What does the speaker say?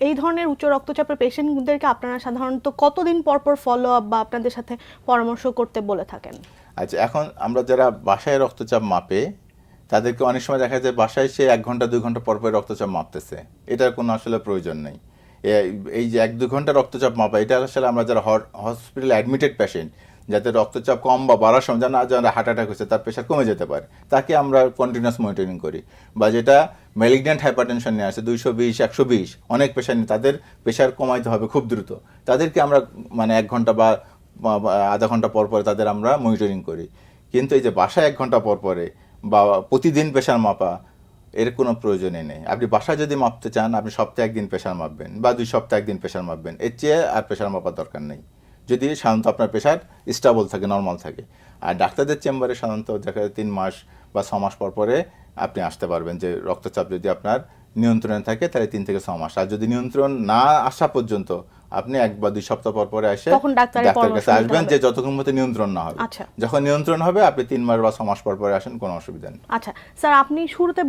এই ধরনের উচ্চ রক্তচাপের পেশেন্টদেরকে আপনারা সাধারণত কতদিন পর পর ফলো আপ বা আপনাদের সাথে পরামর্শ করতে বলে থাকেন? আচ্ছা, এখন আমরা যারা বাসায় রক্তচাপ মাপে তাদেরকে অনেক সময় দেখা যায় বাসায় সে 1 ঘন্টা 2 ঘন্টা পর পর রক্তচাপ মাপতেছে, এটার কোনো আসলে প্রয়োজন নেই। এই যে 1-2 ঘন্টা রক্তচাপ মাপা, এটা আসলে আমরা যারা হসপিটালে অ্যাডমিটেড পেশেন্ট, যাদের রক্তচাপ কম বা বাড়ার সময় যারা হার্ট অ্যাটাক হচ্ছে, তার প্রেশার কমে যেতে পারে, তাকে আমরা কন্টিনিউয়াস মনিটরিং করি। বা যেটা ম্যালিগন্যান্ট হাইপারটেনশন নিয়ে আসে 220-120 অনেক পেশেন্ট, তাদের প্রেশার কমাইতে হবে খুব দ্রুত, তাদেরকে আমরা মানে 1 ঘন্টা বা আধা ঘন্টা পর পরে তাদের আমরা মনিটরিং করি। কিন্তু এই যে বাসায় 1 ঘন্টা পর পরে বা প্রতিদিন প্রেশার মাপা, এর কোনো প্রয়োজনই নেই। আপনি বাসায় যদি মাপতে চান, আপনি সপ্তাহে 1 দিন প্রেশার মাপবেন বা 2 সপ্তাহে 1 দিন প্রেশার মাপবেন, এর চেয়ে আর প্রেশার মাপার দরকার নেই, যদি সাধারণত আপনার প্রেশার স্টেবল থাকে, নর্মাল থাকে। আর ডাক্তারদের চেম্বারে সাধারণত দেখা যায় 3 মাস বা 6 মাস পর পরে আপনি আসতে পারবেন, যে রক্তচাপ যদি আপনার নিয়ন্ত্রণে থাকে তাহলে 3 থেকে 6 মাস। আর যদি নিয়ন্ত্রণ না আসা পর্যন্ত আপনি 1 বা 2 সপ্তাহ পর পরে এসে তখন ডাক্তারের ডাক্তারের পরামর্শ কাছে নিতে আসবেন, হবে। যে যতক্ষণ মতো নিয়ন্ত্রণ না হবে। আচ্ছা যখন নিয়ন্ত্রণ হবে আপনি 3 মাস বা 6 মাস পর পরে আসেন, কোনো অসুবিধা নেই। আচ্ছা স্যার, আপনি শুরুতে